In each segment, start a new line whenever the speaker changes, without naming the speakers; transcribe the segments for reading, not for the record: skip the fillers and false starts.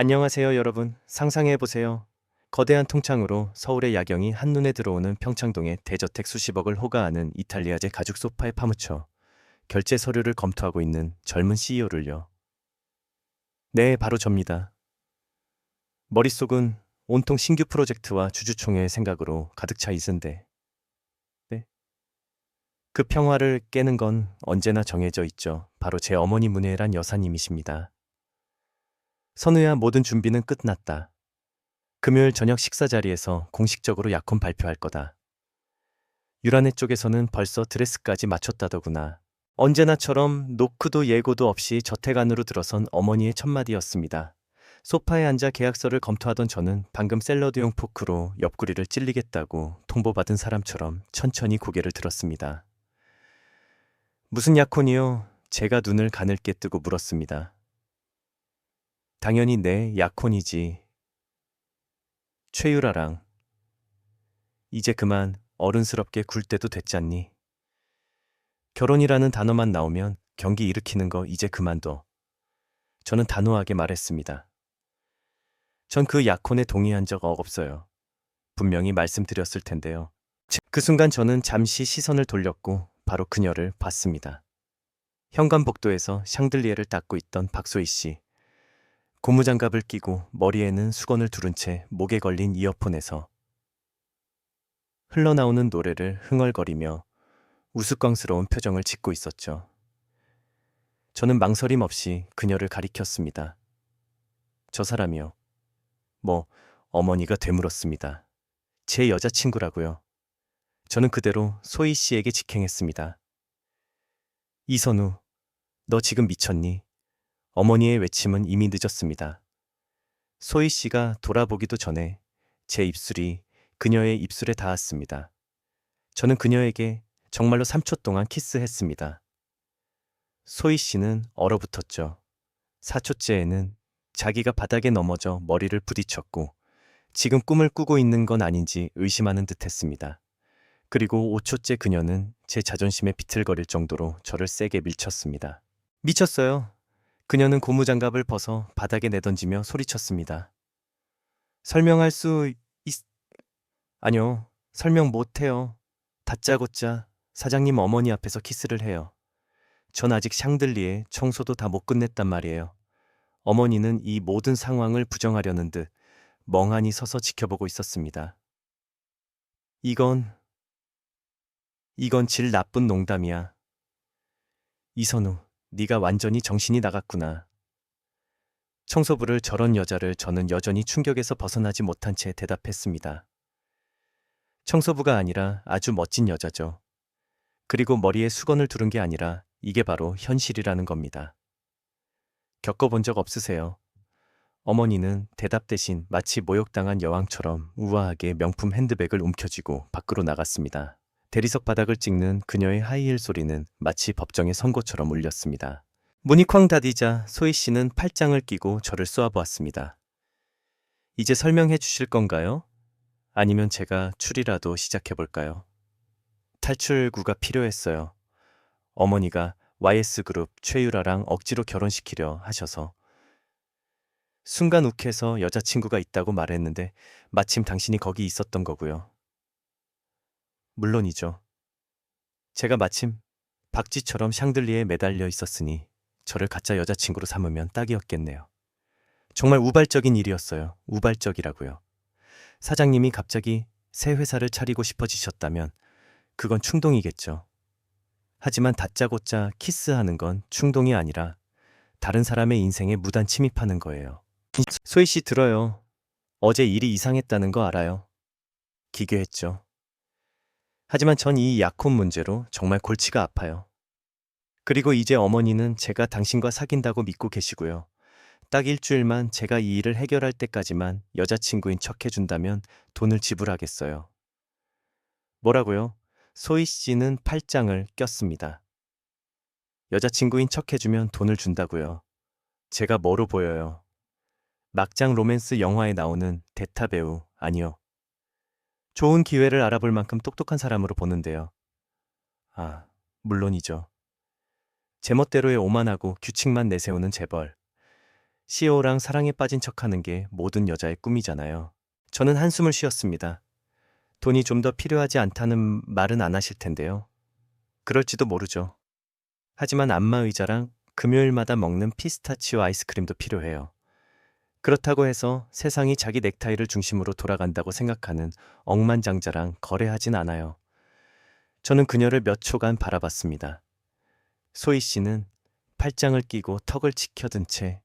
안녕하세요, 여러분. 상상해보세요. 거대한 통창으로 서울의 야경이 한눈에 들어오는 평창동의 대저택 수십억을 호가하는 이탈리아제 가죽 소파에 파묻혀 결제 서류를 검토하고 있는 젊은 CEO를요. 네, 바로 접니다. 머릿속은 온통 신규 프로젝트와 주주총회의 생각으로 가득 차 있은데, 네. 그 평화를 깨는 건 언제나 정해져 있죠. 바로 제 어머니 문혜란 여사님이십니다. 선우야, 모든 준비는 끝났다. 금요일 저녁 식사 자리에서 공식적으로 약혼 발표할 거다. 유라네 쪽에서는 벌써 드레스까지 맞췄다더구나. 언제나처럼 노크도 예고도 없이 저택 안으로 들어선 어머니의 첫마디였습니다. 소파에 앉아 계약서를 검토하던 저는 방금 샐러드용 포크로 옆구리를 찔리겠다고 통보받은 사람처럼 천천히 고개를 들었습니다. 무슨 약혼이요? 제가 눈을 가늘게 뜨고 물었습니다. 당연히 내 약혼이지. 최유라랑. 이제 그만 어른스럽게 굴 때도 됐잖니. 결혼이라는 단어만 나오면 경기 일으키는 거 이제 그만둬. 저는 단호하게 말했습니다. 전 그 약혼에 동의한 적 없어요. 분명히 말씀드렸을 텐데요. 그 순간 저는 잠시 시선을 돌렸고 바로 그녀를 봤습니다. 현관복도에서 샹들리에를 닦고 있던 박소희 씨. 고무장갑을 끼고 머리에는 수건을 두른 채 목에 걸린 이어폰에서 흘러나오는 노래를 흥얼거리며 우스꽝스러운 표정을 짓고 있었죠. 저는 망설임 없이 그녀를 가리켰습니다. 저 사람이요. 어머니가 되물었습니다. 제 여자친구라고요. 저는 그대로 소희 씨에게 직행했습니다. 이선우, 너 지금 미쳤니? 어머니의 외침은 이미 늦었습니다. 소희 씨가 돌아보기도 전에 제 입술이 그녀의 입술에 닿았습니다. 저는 그녀에게 정말로 3초 동안 키스했습니다. 소희 씨는 얼어붙었죠. 4초째에는 자기가 바닥에 넘어져 머리를 부딪혔고 지금 꿈을 꾸고 있는 건 아닌지 의심하는 듯 했습니다. 그리고 5초째 그녀는 제 자존심에 비틀거릴 정도로 저를 세게 밀쳤습니다. 미쳤어요. 그녀는 고무장갑을 벗어 바닥에 내던지며 소리쳤습니다. 설명할 수 아니요. 설명 못해요. 다짜고짜 사장님 어머니 앞에서 키스를 해요. 전 아직 샹들리에 청소도 다 못 끝냈단 말이에요. 어머니는 이 모든 상황을 부정하려는 듯 멍하니 서서 지켜보고 있었습니다. 이건 질 나쁜 농담이야. 이선우, 네가 완전히 정신이 나갔구나. 청소부를 저런 여자를 저는 여전히 충격에서 벗어나지 못한 채 대답했습니다. 청소부가 아니라 아주 멋진 여자죠. 그리고 머리에 수건을 두른 게 아니라 이게 바로 현실이라는 겁니다. 겪어본 적 없으세요? 어머니는 대답 대신 마치 모욕당한 여왕처럼 우아하게 명품 핸드백을 움켜쥐고 밖으로 나갔습니다. 대리석 바닥을 찍는 그녀의 하이힐 소리는 마치 법정의 선고처럼 울렸습니다. 문이 쾅 닫히자 소희 씨는 팔짱을 끼고 저를 쏘아보았습니다. 이제 설명해 주실 건가요? 아니면 제가 추리라도 시작해볼까요? 탈출구가 필요했어요. 어머니가 YS그룹 최유라랑 억지로 결혼시키려 하셔서. 순간 욱해서 여자친구가 있다고 말했는데 마침 당신이 거기 있었던 거고요. 물론이죠. 제가 마침 박쥐처럼 샹들리에 매달려 있었으니 저를 가짜 여자친구로 삼으면 딱이었겠네요. 정말 우발적인 일이었어요. 우발적이라고요. 사장님이 갑자기 새 회사를 차리고 싶어지셨다면 그건 충동이겠죠. 하지만 다짜고짜 키스하는 건 충동이 아니라 다른 사람의 인생에 무단 침입하는 거예요. 소희 씨 들어요. 어제 일이 이상했다는 거 알아요. 기괴했죠. 하지만 전 이 약혼 문제로 정말 골치가 아파요. 그리고 이제 어머니는 제가 당신과 사귄다고 믿고 계시고요. 딱 일주일만 제가 이 일을 해결할 때까지만 여자친구인 척 해준다면 돈을 지불하겠어요. 뭐라고요? 소희 씨는 팔짱을 꼈습니다. 여자친구인 척 해주면 돈을 준다고요. 제가 뭐로 보여요? 막장 로맨스 영화에 나오는 대타 배우 아니요. 좋은 기회를 알아볼 만큼 똑똑한 사람으로 보는데요. 아, 물론이죠. 제멋대로의 오만하고 규칙만 내세우는 재벌. CEO랑 사랑에 빠진 척하는 게 모든 여자의 꿈이잖아요. 저는 한숨을 쉬었습니다. 돈이 좀 더 필요하지 않다는 말은 안 하실 텐데요. 그럴지도 모르죠. 하지만 안마의자랑 금요일마다 먹는 피스타치오 아이스크림도 필요해요. 그렇다고 해서 세상이 자기 넥타이를 중심으로 돌아간다고 생각하는 억만장자랑 거래하진 않아요. 저는 그녀를 몇 초간 바라봤습니다. 소희 씨는 팔짱을 끼고 턱을 치켜든 채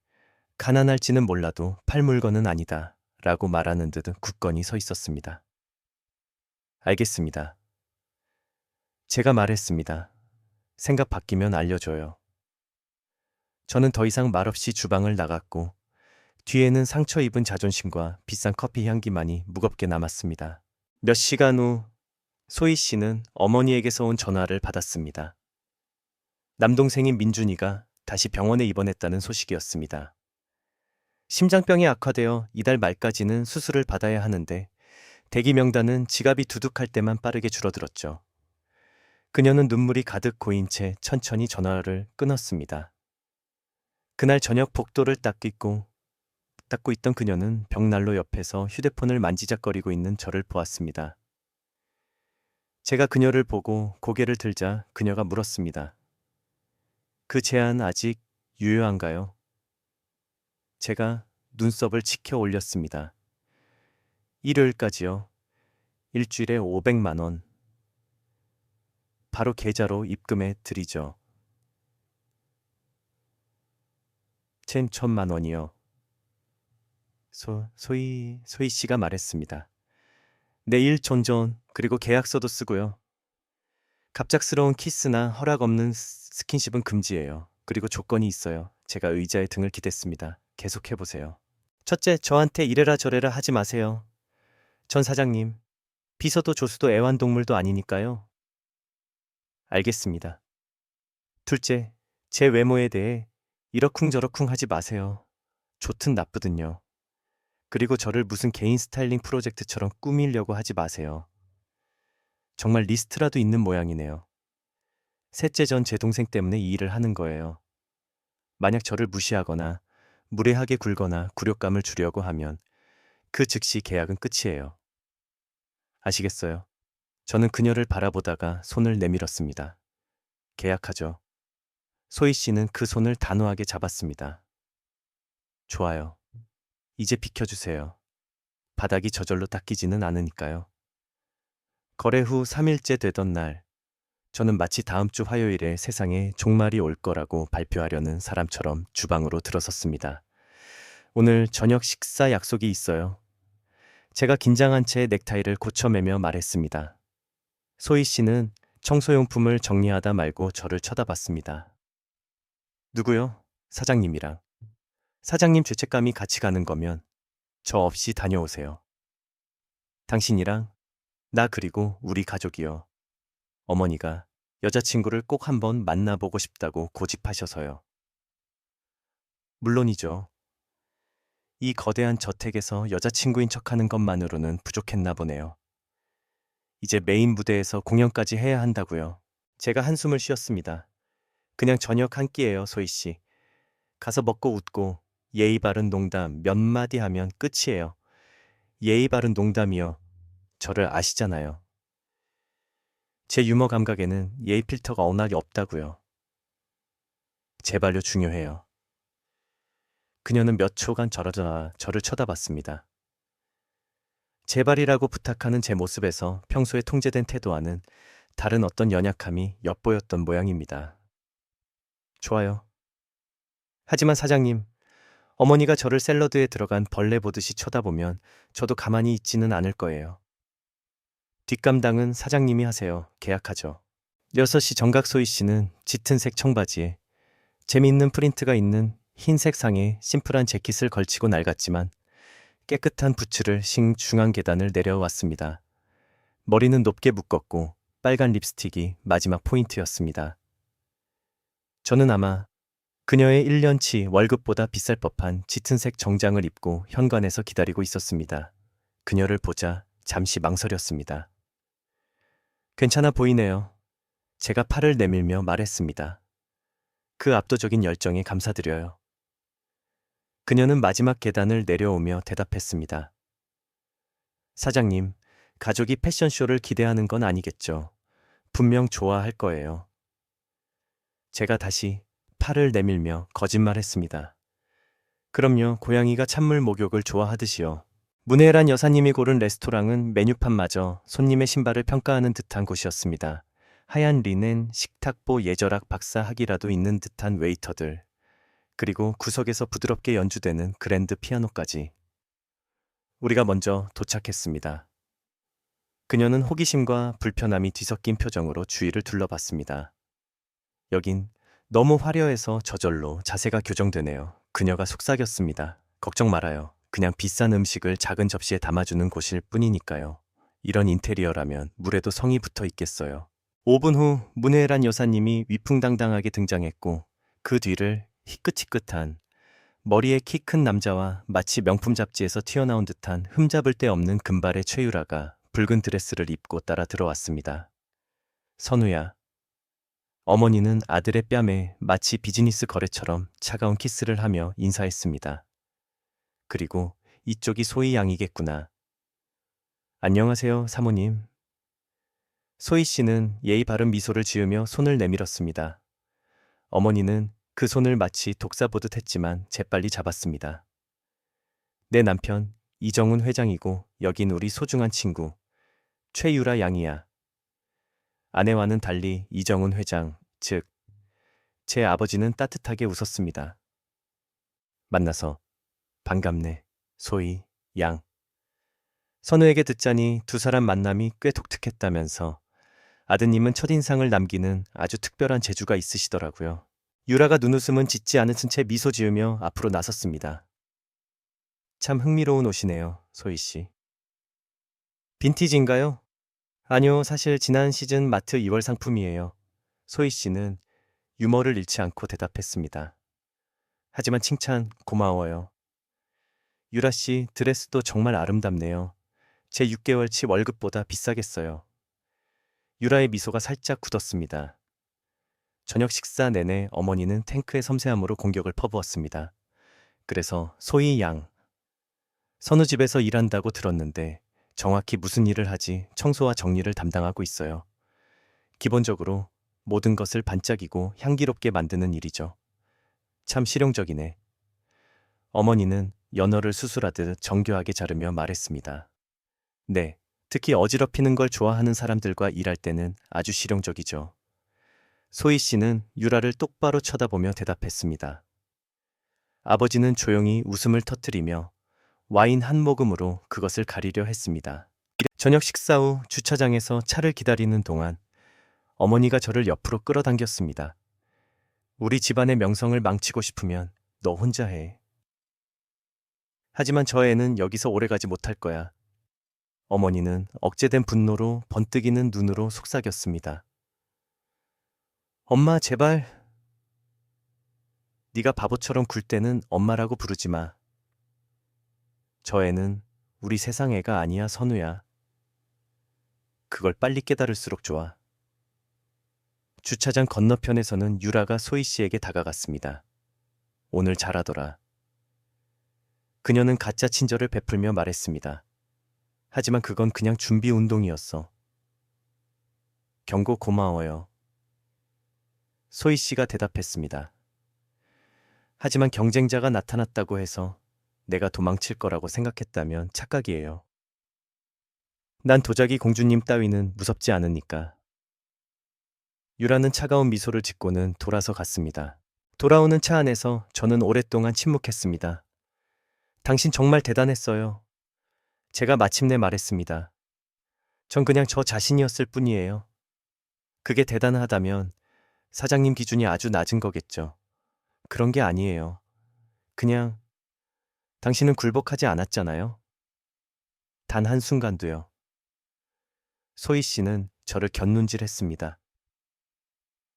가난할지는 몰라도 팔 물건은 아니다 라고 말하는 듯 굳건히 서 있었습니다. 알겠습니다. 제가 말했습니다. 생각 바뀌면 알려줘요. 저는 더 이상 말없이 주방을 나갔고 뒤에는 상처 입은 자존심과 비싼 커피 향기만이 무겁게 남았습니다. 몇 시간 후 소희 씨는 어머니에게서 온 전화를 받았습니다. 남동생인 민준이가 다시 병원에 입원했다는 소식이었습니다. 심장병이 악화되어 이달 말까지는 수술을 받아야 하는데 대기 명단은 지갑이 두둑할 때만 빠르게 줄어들었죠. 그녀는 눈물이 가득 고인 채 천천히 전화를 끊었습니다. 그날 저녁 복도를 닦고 있던 그녀는 벽난로 옆에서 휴대폰을 만지작거리고 있는 저를 보았습니다. 제가 그녀를 보고 고개를 들자 그녀가 물었습니다. 그 제안 아직 유효한가요? 제가 눈썹을 치켜 올렸습니다. 일요일까지요. 일주일에 500만 원. 바로 계좌로 입금해 드리죠. 1,000만 원이요. 소희 씨가 말했습니다. 내일 존존 그리고 계약서도 쓰고요. 갑작스러운 키스나 허락 없는 스킨십은 금지예요. 그리고 조건이 있어요. 제가 의자에 등을 기댔습니다. 계속해보세요. 첫째, 저한테 이래라 저래라 하지 마세요. 전 사장님, 비서도 조수도 애완동물도 아니니까요. 알겠습니다. 둘째, 제 외모에 대해 이러쿵저러쿵 하지 마세요. 좋든 나쁘든요. 그리고 저를 무슨 개인 스타일링 프로젝트처럼 꾸미려고 하지 마세요. 정말 리스트라도 있는 모양이네요. 셋째, 전 제 동생 때문에 이 일을 하는 거예요. 만약 저를 무시하거나 무례하게 굴거나 굴욕감을 주려고 하면 그 즉시 계약은 끝이에요. 아시겠어요? 저는 그녀를 바라보다가 손을 내밀었습니다. 계약하죠. 소희 씨는 그 손을 단호하게 잡았습니다. 좋아요. 이제 비켜주세요. 바닥이 저절로 닦이지는 않으니까요. 거래 후 3일째 되던 날, 저는 마치 다음 주 화요일에 세상에 종말이 올 거라고 발표하려는 사람처럼 주방으로 들어섰습니다. 오늘 저녁 식사 약속이 있어요. 제가 긴장한 채 넥타이를 고쳐매며 말했습니다. 소희 씨는 청소용품을 정리하다 말고 저를 쳐다봤습니다. 누구요? 사장님이랑. 사장님 죄책감이 같이 가는 거면 저 없이 다녀오세요. 당신이랑 나 그리고 우리 가족이요. 어머니가 여자친구를 꼭 한번 만나보고 싶다고 고집하셔서요. 물론이죠. 이 거대한 저택에서 여자친구인 척하는 것만으로는 부족했나 보네요. 이제 메인 무대에서 공연까지 해야 한다고요. 제가 한숨을 쉬었습니다. 그냥 저녁 한 끼예요, 소희 씨. 가서 먹고 웃고 예의 바른 농담 몇 마디 하면 끝이에요. 예의 바른 농담이요. 저를 아시잖아요. 제 유머 감각에는 예의 필터가 워낙 없다고요. 제발요 중요해요. 그녀는 몇 초간 저를 쳐다봤습니다. 제발이라고 부탁하는 제 모습에서 평소에 통제된 태도와는 다른 어떤 연약함이 엿보였던 모양입니다. 좋아요. 하지만 사장님, 어머니가 저를 샐러드에 들어간 벌레 보듯이 쳐다보면 저도 가만히 있지는 않을 거예요. 뒷감당은 사장님이 하세요. 계약하죠. 6시 정각 소희 씨는 짙은 색 청바지에 재미있는 프린트가 있는 흰색 상에 심플한 재킷을 걸치고 낡았지만 깨끗한 부츠를 신 중앙 계단을 내려왔습니다. 머리는 높게 묶었고 빨간 립스틱이 마지막 포인트였습니다. 저는 아마 그녀의 1년치 월급보다 비쌀 법한 짙은색 정장을 입고 현관에서 기다리고 있었습니다. 그녀를 보자 잠시 망설였습니다. 괜찮아 보이네요. 제가 팔을 내밀며 말했습니다. 그 압도적인 열정에 감사드려요. 그녀는 마지막 계단을 내려오며 대답했습니다. 사장님, 가족이 패션쇼를 기대하는 건 아니겠죠. 분명 좋아할 거예요. 제가 다시 팔을 내밀며 거짓말했습니다. 그럼요, 고양이가 찬물 목욕을 좋아하듯이요. 문혜란 여사님이 고른 레스토랑은 메뉴판마저 손님의 신발을 평가하는 듯한 곳이었습니다. 하얀 리넨, 식탁보 예절학 박사 학위라도 있는 듯한 웨이터들, 그리고 구석에서 부드럽게 연주되는 그랜드 피아노까지. 우리가 먼저 도착했습니다. 그녀는 호기심과 불편함이 뒤섞인 표정으로 주위를 둘러봤습니다. 여긴 너무 화려해서 저절로 자세가 교정되네요. 그녀가 속삭였습니다. 걱정 말아요. 그냥 비싼 음식을 작은 접시에 담아주는 곳일 뿐이니까요. 이런 인테리어라면 물에도 성이 붙어 있겠어요. 5분 후 문혜란 여사님이 위풍당당하게 등장했고 그 뒤를 희끗희끗한 머리에 키 큰 남자와 마치 명품 잡지에서 튀어나온 듯한 흠잡을 데 없는 금발의 최유라가 붉은 드레스를 입고 따라 들어왔습니다. 선우야. 어머니는 아들의 뺨에 마치 비즈니스 거래처럼 차가운 키스를 하며 인사했습니다. 그리고 이쪽이 소희 양이겠구나. 안녕하세요, 사모님. 소희 씨는 예의 바른 미소를 지으며 손을 내밀었습니다. 어머니는 그 손을 마치 독사 보듯 했지만 재빨리 잡았습니다. 내 남편 이정훈 회장이고 여긴 우리 소중한 친구 최유라 양이야. 아내와는 달리 이정훈 회장, 즉 제 아버지는 따뜻하게 웃었습니다. 만나서 반갑네, 소희, 양. 선우에게 듣자니 두 사람 만남이 꽤 독특했다면서 아드님은 첫인상을 남기는 아주 특별한 재주가 있으시더라고요. 유라가 눈웃음은 짓지 않은 채 미소 지으며 앞으로 나섰습니다. 참 흥미로운 옷이네요, 소희 씨. 빈티지인가요? 아니요, 사실 지난 시즌 마트 2월 상품이에요. 소희 씨는 유머를 잃지 않고 대답했습니다. 하지만 칭찬 고마워요. 유라 씨 드레스도 정말 아름답네요. 제 6개월치 월급보다 비싸겠어요. 유라의 미소가 살짝 굳었습니다. 저녁 식사 내내 어머니는 탱크의 섬세함으로 공격을 퍼부었습니다. 그래서 소희 양. 선우 집에서 일한다고 들었는데 정확히 무슨 일을 하지 청소와 정리를 담당하고 있어요. 기본적으로 모든 것을 반짝이고 향기롭게 만드는 일이죠. 참 실용적이네. 어머니는 연어를 수술하듯 정교하게 자르며 말했습니다. 네, 특히 어지럽히는 걸 좋아하는 사람들과 일할 때는 아주 실용적이죠. 소희 씨는 유라를 똑바로 쳐다보며 대답했습니다. 아버지는 조용히 웃음을 터뜨리며 와인 한 모금으로 그것을 가리려 했습니다. 저녁 식사 후 주차장에서 차를 기다리는 동안 어머니가 저를 옆으로 끌어당겼습니다. 우리 집안의 명성을 망치고 싶으면 너 혼자 해. 하지만 저 애는 여기서 오래가지 못할 거야. 어머니는 억제된 분노로 번뜩이는 눈으로 속삭였습니다. 엄마 제발. 네가 바보처럼 굴 때는 엄마라고 부르지 마. 저 애는 우리 세상 애가 아니야, 선우야. 그걸 빨리 깨달을수록 좋아. 주차장 건너편에서는 유라가 소희 씨에게 다가갔습니다. 오늘 잘하더라. 그녀는 가짜 친절을 베풀며 말했습니다. 하지만 그건 그냥 준비 운동이었어. 경고 고마워요. 소희 씨가 대답했습니다. 하지만 경쟁자가 나타났다고 해서 내가 도망칠 거라고 생각했다면 착각이에요. 난 도자기 공주님 따위는 무섭지 않으니까. 유라는 차가운 미소를 짓고는 돌아서 갔습니다. 돌아오는 차 안에서 저는 오랫동안 침묵했습니다. 당신 정말 대단했어요. 제가 마침내 말했습니다. 전 그냥 저 자신이었을 뿐이에요. 그게 대단하다면 사장님 기준이 아주 낮은 거겠죠. 그런 게 아니에요. 그냥 당신은 굴복하지 않았잖아요. 단 한순간도요. 소희 씨는 저를 곁눈질했습니다.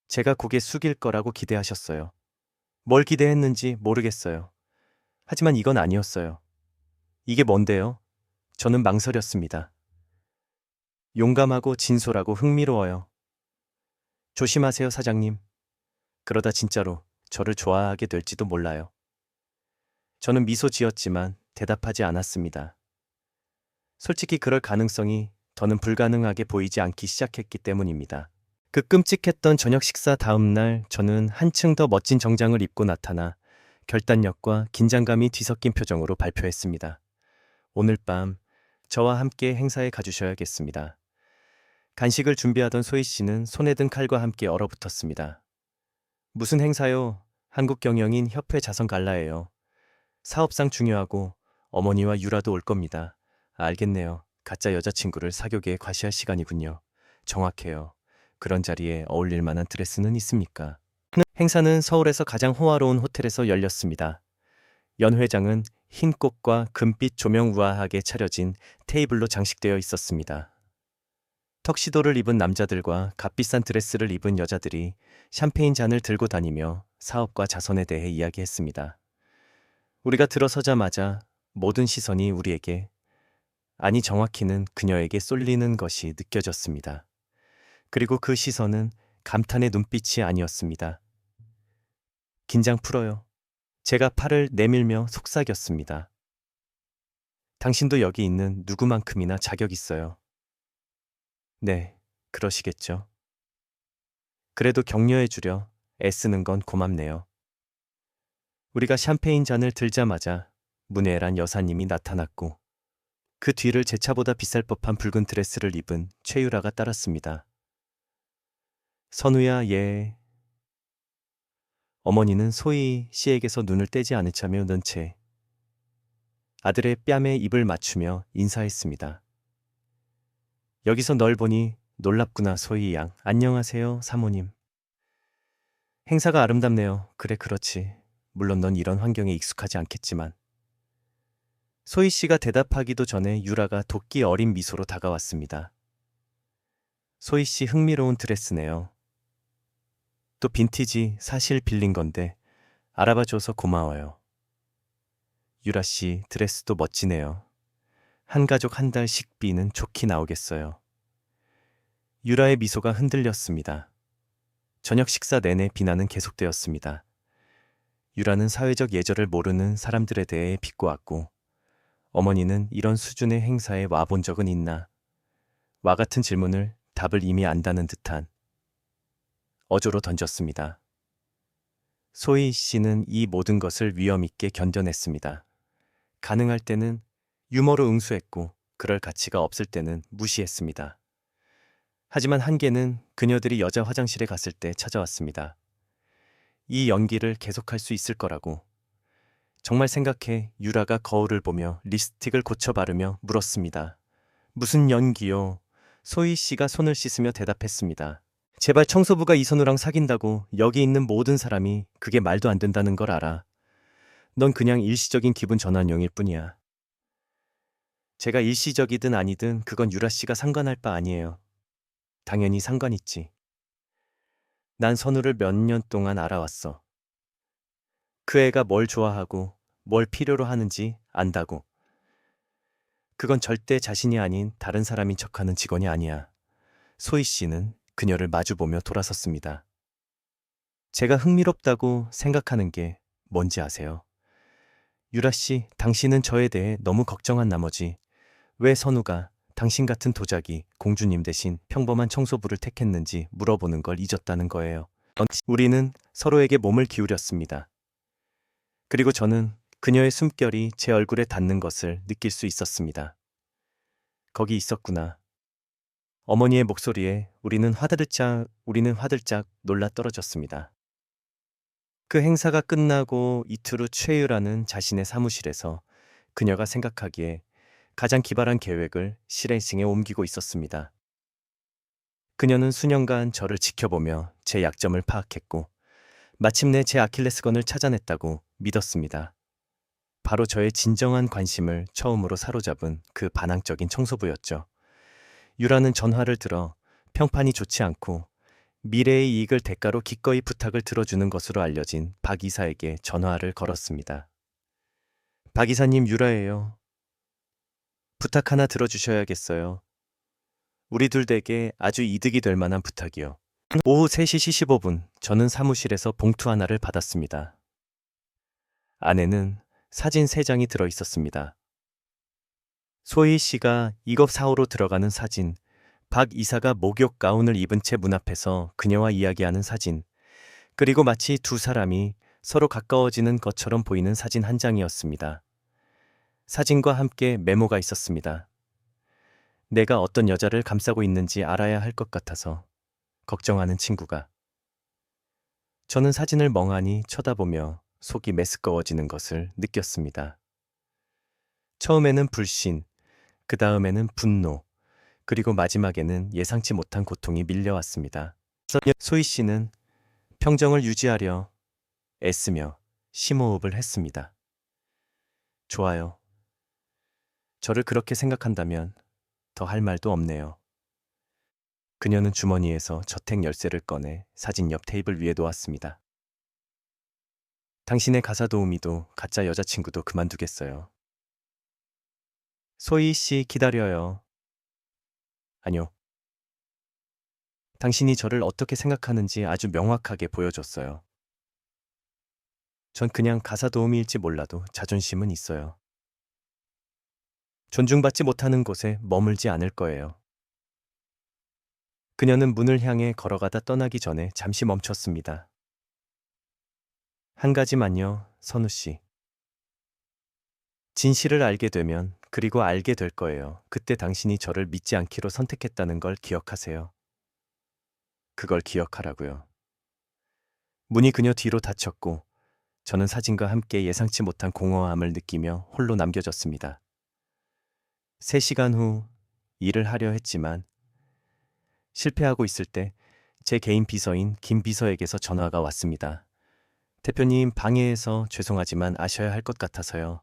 제가 고개 숙일 거라고 기대하셨어요. 뭘 기대했는지 모르겠어요. 하지만 이건 아니었어요. 이게 뭔데요? 저는 망설였습니다. 용감하고 진솔하고 흥미로워요. 조심하세요, 사장님. 그러다 진짜로 저를 좋아하게 될지도 몰라요. 저는 미소 지었지만 대답하지 않았습니다. 솔직히 그럴 가능성이 더는 불가능하게 보이지 않기 시작했기 때문입니다. 그 끔찍했던 저녁 식사 다음 날 저는 한층 더 멋진 정장을 입고 나타나 결단력과 긴장감이 뒤섞인 표정으로 발표했습니다. 오늘 밤 저와 함께 행사에 가주셔야겠습니다. 간식을 준비하던 소희 씨는 손에 든 칼과 함께 얼어붙었습니다. 무슨 행사요? 한국경영인 협회 자선 갈라예요. 사업상 중요하고 어머니와 유라도 올 겁니다. 알겠네요. 가짜 여자친구를 사교계에 과시할 시간이군요. 정확해요. 그런 자리에 어울릴 만한 드레스는 있습니까? 행사는 서울에서 가장 호화로운 호텔에서 열렸습니다. 연 회장은 흰 꽃과 금빛 조명 우아하게 차려진 테이블로 장식되어 있었습니다. 턱시도를 입은 남자들과 값비싼 드레스를 입은 여자들이 샴페인 잔을 들고 다니며 사업과 자선에 대해 이야기했습니다. 우리가 들어서자마자 모든 시선이 우리에게, 아니 정확히는 그녀에게 쏠리는 것이 느껴졌습니다. 그리고 그 시선은 감탄의 눈빛이 아니었습니다. 긴장 풀어요. 제가 팔을 내밀며 속삭였습니다. 당신도 여기 있는 누구만큼이나 자격 있어요. 네, 그러시겠죠. 그래도 격려해주려 애쓰는 건 고맙네요. 우리가 샴페인 잔을 들자마자 문예란 여사님이 나타났고 그 뒤를 제 차보다 비쌀 법한 붉은 드레스를 입은 최유라가 따랐습니다. 선우야, 얘. 어머니는 소희 씨에게서 눈을 떼지 않으자며 는 채 아들의 뺨에 입을 맞추며 인사했습니다. 여기서 널 보니 놀랍구나, 소희 양. 안녕하세요, 사모님. 행사가 아름답네요. 그래, 그렇지. 물론 넌 이런 환경에 익숙하지 않겠지만. 소희 씨가 대답하기도 전에 유라가 도끼 어린 미소로 다가왔습니다. 소희 씨 흥미로운 드레스네요. 또 빈티지, 사실 빌린 건데 알아봐줘서 고마워요. 유라 씨 드레스도 멋지네요. 한 가족 한 달 식비는 좋게 나오겠어요. 유라의 미소가 흔들렸습니다. 저녁 식사 내내 비난은 계속되었습니다. 유라는 사회적 예절을 모르는 사람들에 대해 비꼬았고 어머니는 이런 수준의 행사에 와본 적은 있나? 와 같은 질문을 답을 이미 안다는 듯한 어조로 던졌습니다. 소희 씨는 이 모든 것을 위엄 있게 견뎌냈습니다. 가능할 때는 유머로 응수했고 그럴 가치가 없을 때는 무시했습니다. 하지만 한계는 그녀들이 여자 화장실에 갔을 때 찾아왔습니다. 이 연기를 계속할 수 있을 거라고. 정말 생각해 유라가 거울을 보며 립스틱을 고쳐 바르며 물었습니다. 무슨 연기요? 소희 씨가 손을 씻으며 대답했습니다. 제발 청소부가 이선우랑 사귄다고 여기 있는 모든 사람이 그게 말도 안 된다는 걸 알아. 넌 그냥 일시적인 기분 전환용일 뿐이야. 제가 일시적이든 아니든 그건 유라 씨가 상관할 바 아니에요. 당연히 상관 있지. 난 선우를 몇 년 동안 알아왔어. 그 애가 뭘 좋아하고 뭘 필요로 하는지 안다고. 그건 절대 자신이 아닌 다른 사람인 척하는 직원이 아니야. 소희 씨는 그녀를 마주보며 돌아섰습니다. 제가 흥미롭다고 생각하는 게 뭔지 아세요? 유라 씨, 당신은 저에 대해 너무 걱정한 나머지 왜 선우가 당신 같은 도자기, 공주님 대신 평범한 청소부를 택했는지 물어보는 걸 잊었다는 거예요. 우리는 서로에게 몸을 기울였습니다. 그리고 저는 그녀의 숨결이 제 얼굴에 닿는 것을 느낄 수 있었습니다. 거기 있었구나. 어머니의 목소리에 우리는 화들짝 놀라 떨어졌습니다. 그 행사가 끝나고 이틀 후 최유라는 자신의 사무실에서 그녀가 생각하기에 가장 기발한 계획을 실행에 옮기고 있었습니다. 그녀는 수년간 저를 지켜보며 제 약점을 파악했고 마침내 제 아킬레스건을 찾아냈다고 믿었습니다. 바로 저의 진정한 관심을 처음으로 사로잡은 그 반항적인 청소부였죠. 유라는 전화를 들어 평판이 좋지 않고 미래의 이익을 대가로 기꺼이 부탁을 들어주는 것으로 알려진 박 이사에게 전화를 걸었습니다. 박 이사님, 유라예요. 부탁 하나 들어주셔야겠어요. 우리 둘 댁에 아주 이득이 될 만한 부탁이요. 오후 3시 15분 저는 사무실에서 봉투 하나를 받았습니다. 안에는 사진 3장이 들어 있었습니다. 소희 씨가 이것 사오로 들어가는 사진, 박 이사가 목욕 가운을 입은 채 문 앞에서 그녀와 이야기하는 사진, 그리고 마치 두 사람이 서로 가까워지는 것처럼 보이는 사진 한 장이었습니다. 사진과 함께 메모가 있었습니다. 내가 어떤 여자를 감싸고 있는지 알아야 할 것 같아서 걱정하는 친구가. 저는 사진을 멍하니 쳐다보며 속이 메스꺼워지는 것을 느꼈습니다. 처음에는 불신, 그 다음에는 분노, 그리고 마지막에는 예상치 못한 고통이 밀려왔습니다. 소희 씨는 평정을 유지하려 애쓰며 심호흡을 했습니다. 좋아요. 저를 그렇게 생각한다면 더 할 말도 없네요. 그녀는 주머니에서 저택 열쇠를 꺼내 사진 옆 테이블 위에 놓았습니다. 당신의 가사 도우미도 가짜 여자친구도 그만두겠어요. 소희 씨 기다려요. 아니요. 당신이 저를 어떻게 생각하는지 아주 명확하게 보여줬어요. 전 그냥 가사 도우미일지 몰라도 자존심은 있어요. 존중받지 못하는 곳에 머물지 않을 거예요. 그녀는 문을 향해 걸어가다 떠나기 전에 잠시 멈췄습니다. 한 가지만요, 선우 씨. 진실을 알게 되면 그리고 알게 될 거예요. 그때 당신이 저를 믿지 않기로 선택했다는 걸 기억하세요. 그걸 기억하라고요. 문이 그녀 뒤로 닫혔고 저는 사진과 함께 예상치 못한 공허함을 느끼며 홀로 남겨졌습니다. 3시간 후 일을 하려 했지만 실패하고 있을 때 제 개인 비서인 김 비서에게서 전화가 왔습니다. 대표님 방해해서 죄송하지만 아셔야 할 것 같아서요.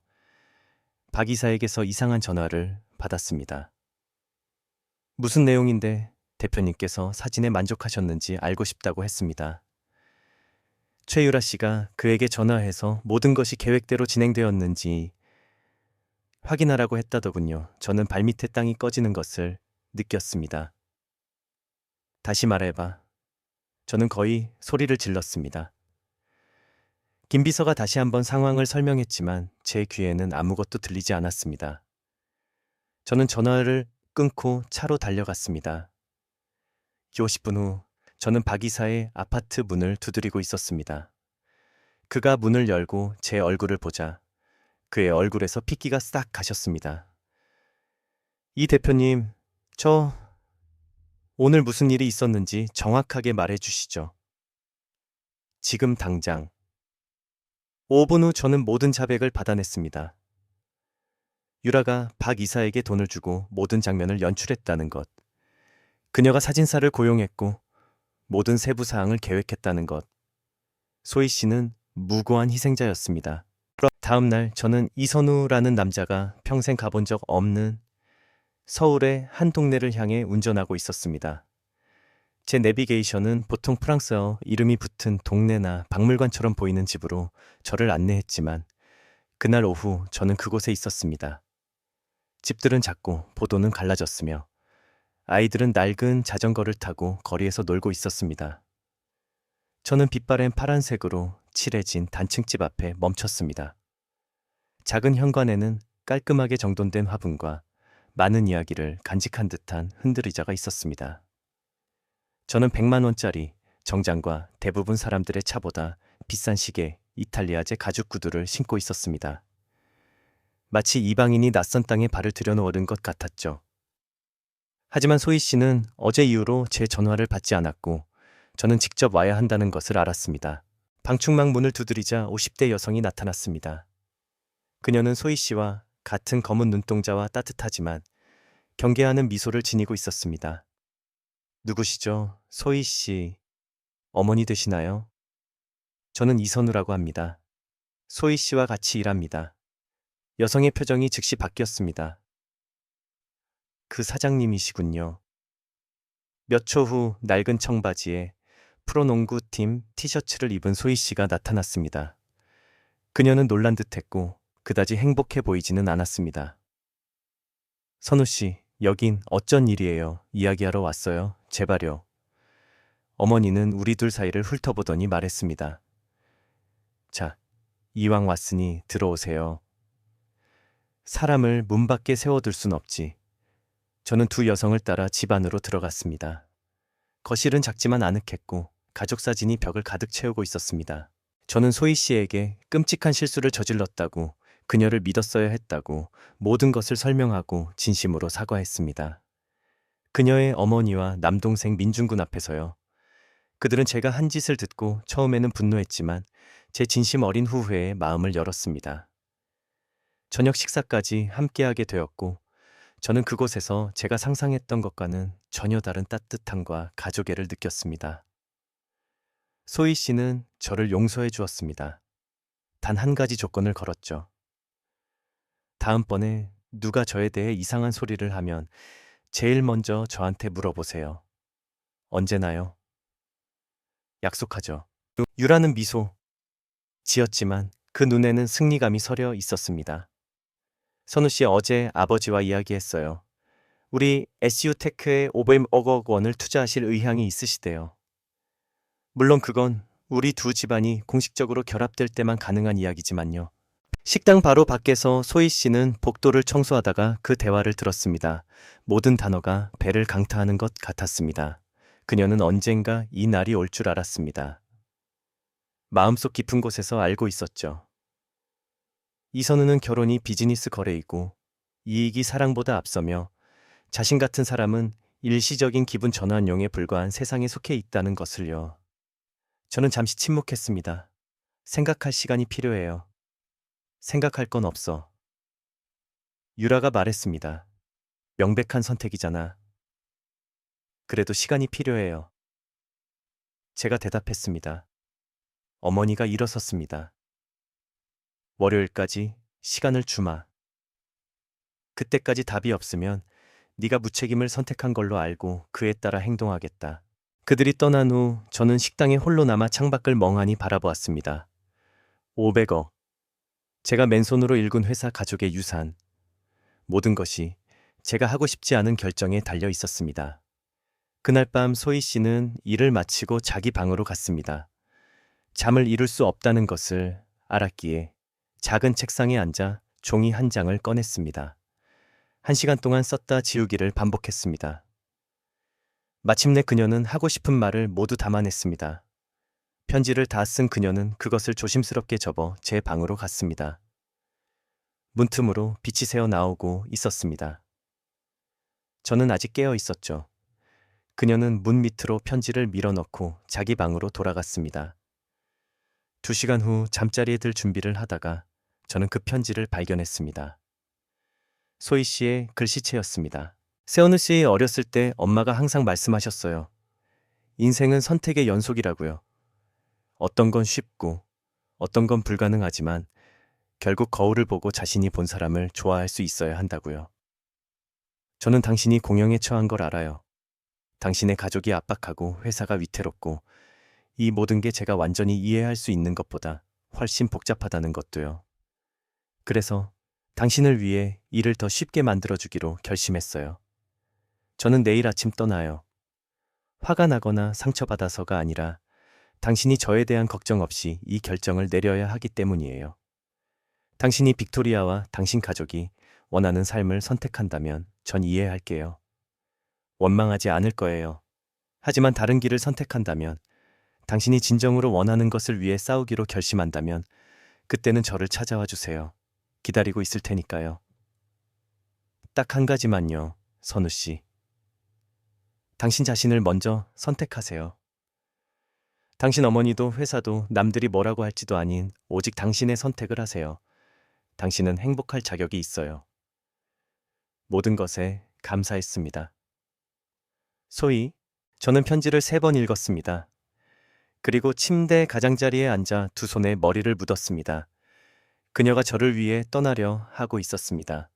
박 이사에게서 이상한 전화를 받았습니다. 무슨 내용인데 대표님께서 사진에 만족하셨는지 알고 싶다고 했습니다. 최유라 씨가 그에게 전화해서 모든 것이 계획대로 진행되었는지 확인하라고 했다더군요. 저는 발밑에 땅이 꺼지는 것을 느꼈습니다. 다시 말해봐. 저는 거의 소리를 질렀습니다. 김 비서가 다시 한번 상황을 설명했지만 제 귀에는 아무것도 들리지 않았습니다. 저는 전화를 끊고 차로 달려갔습니다. 50분 후 저는 박 이사의 아파트 문을 두드리고 있었습니다. 그가 문을 열고 제 얼굴을 보자 그의 얼굴에서 핏기가 싹 가셨습니다. 이 대표님, 저 오늘 무슨 일이 있었는지 정확하게 말해 주시죠. 지금 당장. 5분 후 저는 모든 자백을 받아냈습니다. 유라가 박 이사에게 돈을 주고 모든 장면을 연출했다는 것. 그녀가 사진사를 고용했고 모든 세부 사항을 계획했다는 것. 소희 씨는 무고한 희생자였습니다. 다음 날 저는 이선우라는 남자가 평생 가본 적 없는 서울의 한 동네를 향해 운전하고 있었습니다. 제 내비게이션은 보통 프랑스어 이름이 붙은 동네나 박물관처럼 보이는 집으로 저를 안내했지만 그날 오후 저는 그곳에 있었습니다. 집들은 작고 보도는 갈라졌으며 아이들은 낡은 자전거를 타고 거리에서 놀고 있었습니다. 저는 빛바랜 파란색으로 칠해진 단층집 앞에 멈췄습니다. 작은 현관에는 깔끔하게 정돈된 화분과 많은 이야기를 간직한 듯한 흔들의자가 있었습니다. 저는 100만 원짜리 정장과 대부분 사람들의 차보다 비싼 시계, 이탈리아제 가죽 구두를 신고 있었습니다. 마치 이방인이 낯선 땅에 발을 들여놓은 것 같았죠. 하지만 소희 씨는 어제 이후로 제 전화를 받지 않았고 저는 직접 와야 한다는 것을 알았습니다. 방충망 문을 두드리자 50대 여성이 나타났습니다. 그녀는 소희 씨와 같은 검은 눈동자와 따뜻하지만 경계하는 미소를 지니고 있었습니다. 누구시죠? 소희 씨. 어머니 되시나요? 저는 이선우라고 합니다. 소희 씨와 같이 일합니다. 여성의 표정이 즉시 바뀌었습니다. 그 사장님이시군요. 몇 초 후 낡은 청바지에 프로농구팀 티셔츠를 입은 소희 씨가 나타났습니다. 그녀는 놀란 듯했고 그다지 행복해 보이지는 않았습니다. 선우 씨, 여긴 어쩐 일이에요? 이야기하러 왔어요. 제발요. 어머니는 우리 둘 사이를 훑어보더니 말했습니다. 자, 이왕 왔으니 들어오세요. 사람을 문 밖에 세워둘 순 없지. 저는 두 여성을 따라 집 안으로 들어갔습니다. 거실은 작지만 아늑했고 가족 사진이 벽을 가득 채우고 있었습니다. 저는 소희 씨에게 끔찍한 실수를 저질렀다고, 그녀를 믿었어야 했다고 모든 것을 설명하고 진심으로 사과했습니다. 그녀의 어머니와 남동생 민중군 앞에서요. 그들은 제가 한 짓을 듣고 처음에는 분노했지만 제 진심 어린 후회에 마음을 열었습니다. 저녁 식사까지 함께하게 되었고 저는 그곳에서 제가 상상했던 것과는 전혀 다른 따뜻함과 가족애를 느꼈습니다. 소희 씨는 저를 용서해 주었습니다. 단 한 가지 조건을 걸었죠. 다음번에 누가 저에 대해 이상한 소리를 하면 제일 먼저 저한테 물어보세요. 언제나요? 약속하죠. 유라는 미소 지었지만 그 눈에는 승리감이 서려 있었습니다. 선우 씨 어제 아버지와 이야기했어요. 우리 SU테크에 500억 원을 투자하실 의향이 있으시대요. 물론 그건 우리 두 집안이 공식적으로 결합될 때만 가능한 이야기지만요. 식당 바로 밖에서 소희 씨는 복도를 청소하다가 그 대화를 들었습니다. 모든 단어가 배를 강타하는 것 같았습니다. 그녀는 언젠가 이 날이 올 줄 알았습니다. 마음속 깊은 곳에서 알고 있었죠. 이선우는 결혼이 비즈니스 거래이고 이익이 사랑보다 앞서며 자신 같은 사람은 일시적인 기분 전환용에 불과한 세상에 속해 있다는 것을요. 저는 잠시 침묵했습니다. 생각할 시간이 필요해요. 생각할 건 없어. 유라가 말했습니다. 명백한 선택이잖아. 그래도 시간이 필요해요. 제가 대답했습니다. 어머니가 일어섰습니다. 월요일까지 시간을 주마. 그때까지 답이 없으면 네가 무책임을 선택한 걸로 알고 그에 따라 행동하겠다. 그들이 떠난 후 저는 식당에 홀로 남아 창밖을 멍하니 바라보았습니다. 500억. 제가 맨손으로 일군 회사 가족의 유산. 모든 것이 제가 하고 싶지 않은 결정에 달려 있었습니다. 그날 밤 소희 씨는 일을 마치고 자기 방으로 갔습니다. 잠을 이룰 수 없다는 것을 알았기에 작은 책상에 앉아 종이 한 장을 꺼냈습니다. 1시간 동안 썼다 지우기를 반복했습니다. 마침내 그녀는 하고 싶은 말을 모두 담아냈습니다. 편지를 다 쓴 그녀는 그것을 조심스럽게 접어 제 방으로 갔습니다. 문틈으로 빛이 새어 나오고 있었습니다. 저는 아직 깨어 있었죠. 그녀는 문 밑으로 편지를 밀어넣고 자기 방으로 돌아갔습니다. 2시간 후 잠자리에 들 준비를 하다가 저는 그 편지를 발견했습니다. 소희 씨의 글씨체였습니다. 세연우 씨 어렸을 때 엄마가 항상 말씀하셨어요. 인생은 선택의 연속이라고요. 어떤 건 쉽고 어떤 건 불가능하지만 결국 거울을 보고 자신이 본 사람을 좋아할 수 있어야 한다고요. 저는 당신이 공영에 처한 걸 알아요. 당신의 가족이 압박하고 회사가 위태롭고 이 모든 게 제가 완전히 이해할 수 있는 것보다 훨씬 복잡하다는 것도요. 그래서 당신을 위해 일을 더 쉽게 만들어주기로 결심했어요. 저는 내일 아침 떠나요. 화가 나거나 상처받아서가 아니라 당신이 저에 대한 걱정 없이 이 결정을 내려야 하기 때문이에요. 당신이 빅토리아와 당신 가족이 원하는 삶을 선택한다면 전 이해할게요. 원망하지 않을 거예요. 하지만 다른 길을 선택한다면, 당신이 진정으로 원하는 것을 위해 싸우기로 결심한다면 그때는 저를 찾아와 주세요. 기다리고 있을 테니까요. 딱 한 가지만요, 선우 씨. 당신 자신을 먼저 선택하세요. 당신 어머니도 회사도 남들이 뭐라고 할지도 아닌 오직 당신의 선택을 하세요. 당신은 행복할 자격이 있어요. 모든 것에 감사했습니다. 소희, 저는 편지를 3번 읽었습니다. 그리고 침대 가장자리에 앉아 두 손에 머리를 묻었습니다. 그녀가 저를 위해 떠나려 하고 있었습니다.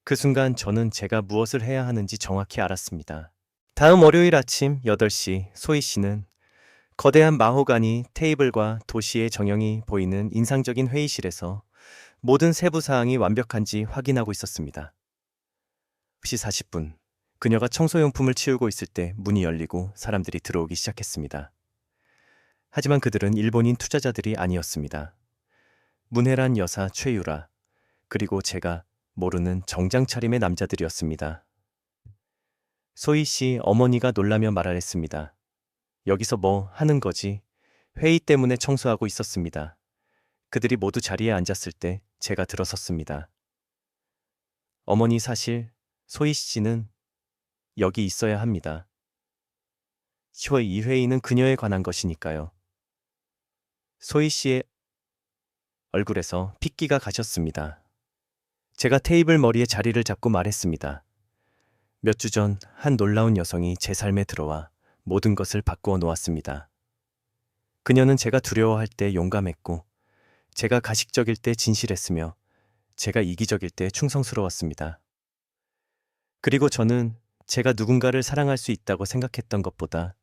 그 순간 저는 제가 무엇을 해야 하는지 정확히 알았습니다. 다음 월요일 아침 8시 소희 씨는 거대한 마호가니 테이블과 도시의 정형이 보이는 인상적인 회의실에서 모든 세부 사항이 완벽한지 확인하고 있었습니다. 9시 40분, 그녀가 청소용품을 치우고 있을 때 문이 열리고 사람들이 들어오기 시작했습니다. 하지만 그들은 일본인 투자자들이 아니었습니다. 문혜란 여사 최유라, 그리고 제가 모르는 정장 차림의 남자들이었습니다. 소희 씨 어머니가 놀라며 말하랬습니다. 여기서 뭐 하는 거지? 회의 때문에 청소하고 있었습니다. 그들이 모두 자리에 앉았을 때 제가 들어섰습니다. 어머니, 사실 소희 씨는 여기 있어야 합니다. 이 회의는 그녀에 관한 것이니까요. 소희 씨의 얼굴에서 핏기가 가셨습니다. 제가 테이블 머리에 자리를 잡고 말했습니다. 몇 주 전 한 놀라운 여성이 제 삶에 들어와 모든 것을 바꾸어 놓았습니다. 그녀는 제가 두려워할 때 용감했고, 제가 가식적일 때 진실했으며, 제가 이기적일 때 충성스러웠습니다. 그리고 저는 제가 누군가를 사랑할 수 있다고 생각했던 것보다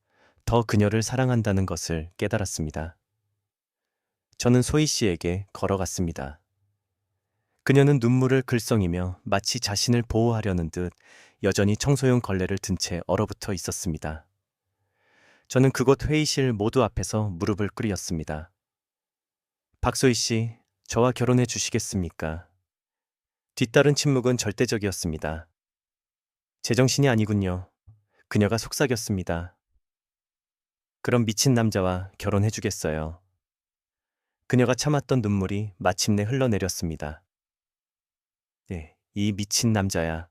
더 그녀를 사랑한다는 것을 깨달았습니다. 저는 소희 씨에게 걸어갔습니다. 그녀는 눈물을 글썽이며 마치 자신을 보호하려는 듯 여전히 청소용 걸레를 든 채 얼어붙어 있었습니다. 저는 그곳 회의실 모두 앞에서 무릎을 꿇었습니다. 박소희 씨, 저와 결혼해 주시겠습니까? 뒤따른 침묵은 절대적이었습니다. 제정신이 아니군요. 그녀가 속삭였습니다. 그럼 미친 남자와 결혼해 주겠어요. 그녀가 참았던 눈물이 마침내 흘러내렸습니다. 네, 이 미친 남자야.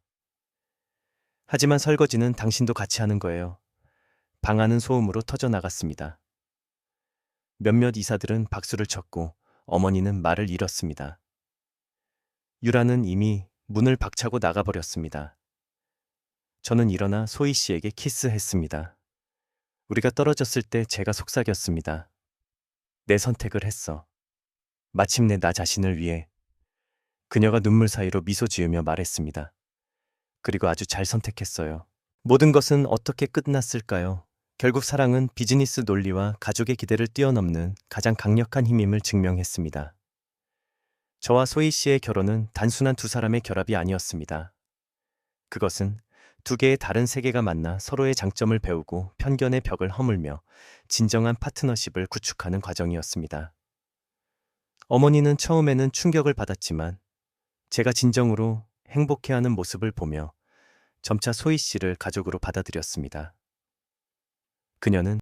하지만 설거지는 당신도 같이 하는 거예요. 방 안은 소음으로 터져나갔습니다. 몇몇 이사들은 박수를 쳤고 어머니는 말을 잃었습니다. 유라는 이미 문을 박차고 나가버렸습니다. 저는 일어나 소희 씨에게 키스했습니다. 우리가 떨어졌을 때 제가 속삭였습니다. 내 선택을 했어. 마침내 나 자신을 위해. 그녀가 눈물 사이로 미소 지으며 말했습니다. 그리고 아주 잘 선택했어요. 모든 것은 어떻게 끝났을까요? 결국 사랑은 비즈니스 논리와 가족의 기대를 뛰어넘는 가장 강력한 힘임을 증명했습니다. 저와 소희 씨의 결혼은 단순한 두 사람의 결합이 아니었습니다. 그것은 두 개의 다른 세계가 만나 서로의 장점을 배우고 편견의 벽을 허물며 진정한 파트너십을 구축하는 과정이었습니다. 어머니는 처음에는 충격을 받았지만 제가 진정으로 행복해하는 모습을 보며 점차 소희 씨를 가족으로 받아들였습니다. 그녀는